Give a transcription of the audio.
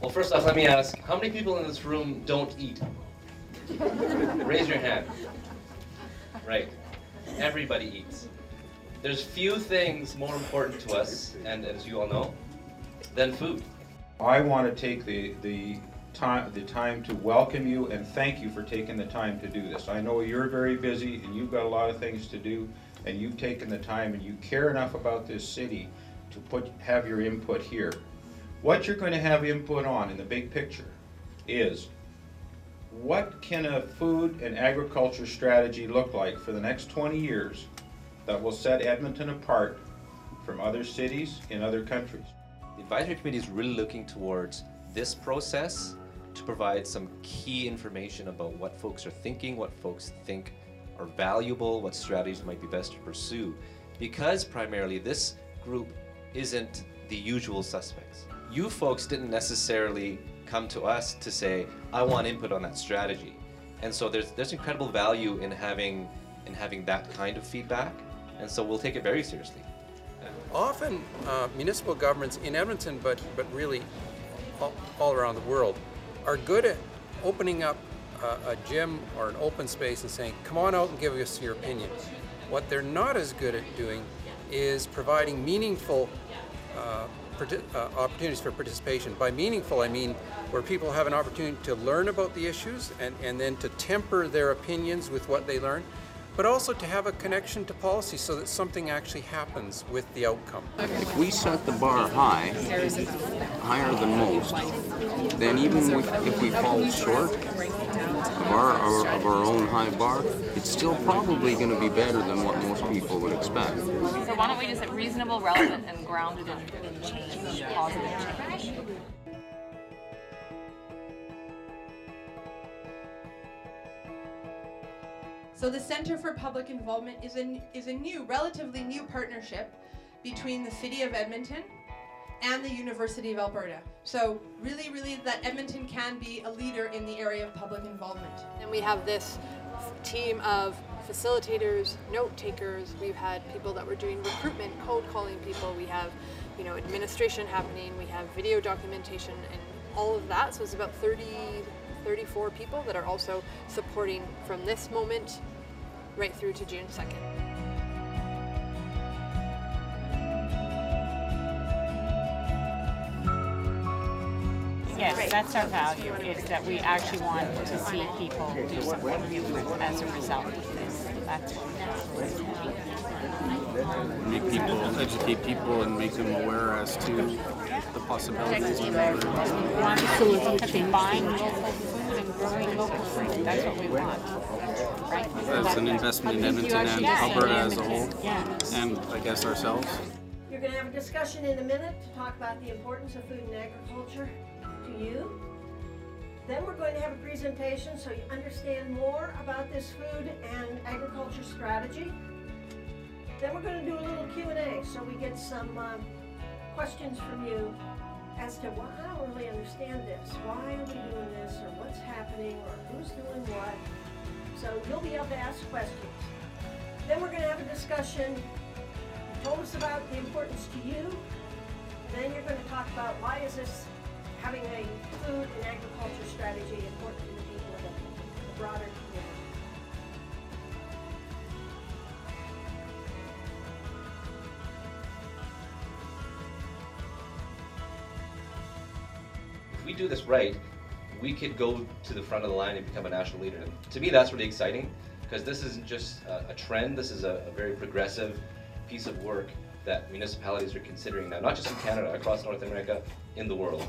Well, first off, let me ask, how many people in this room don't eat? Raise your hand. Right. Everybody eats. There's few things more important to us, and as you all know, than food. I want to take the time to welcome you and thank you for taking the time to do this. I know you're very busy and you've got a lot of things to do, and you've taken the time and you care enough about this city to have your input here. What you're going to have input on in the big picture is what can a food and agriculture strategy look like for the next 20 years that will set Edmonton apart from other cities in other countries. The advisory committee is really looking towards this process to provide some key information about what folks are thinking, what folks think are valuable, what strategies might be best to pursue, because primarily this group isn't the usual suspects. You folks didn't necessarily come to us to say, I want input on that strategy. And so there's incredible value in having that kind of feedback, and so we'll take it very seriously. Often municipal governments in Edmonton, but really all around the world, are good at opening up a gym or an open space and saying, come on out and give us your opinion. What they're not as good at doing is providing meaningful opportunities for participation. By meaningful, I mean where people have an opportunity to learn about the issues and then to temper their opinions with what they learn, but also to have a connection to policy so that something actually happens with the outcome. If we set the bar high, higher than most, then even if we fall short of our own high bar, it's still probably going to be better than what most people would expect. So why don't we just say reasonable, relevant, and grounded in change, positive change? So the Centre for Public Involvement is a relatively new partnership between the City of Edmonton and the University of Alberta. So really that Edmonton can be a leader in the area of public involvement. And we have this team of facilitators, note takers. We've had people that were doing recruitment, cold calling people. We have, administration happening. We have video documentation and all of that. So it's about 34 people that are also supporting from this moment right through to June 2nd. Yes, that's our value, is that we actually want to see people do something really as a result of this. That's make people, educate people and make them aware as to the possibilities. We want people to be buying local food and growing local food. That's what we want. Right? As an investment in Edmonton and Alberta as a whole, and I guess ourselves. You're going to have a discussion in a minute to talk about the importance of food and agriculture to you. Then we're going to have a presentation so you understand more about this food and agriculture strategy. Then we're going to do a little Q&A so we get some questions from you as to, well, I don't really understand this. Why are we doing this, or what's happening, or who's doing what? So you'll be able to ask questions. Then we're going to have a discussion. You told us about the importance to you. Then you're going to talk about why is this having a food and agriculture strategy important to the people of the broader community. If we do this right, we could go to the front of the line and become a national leader. And to me, that's really exciting, because this isn't just a trend, this is a very progressive piece of work that municipalities are considering now, not just in Canada, across North America, in the world.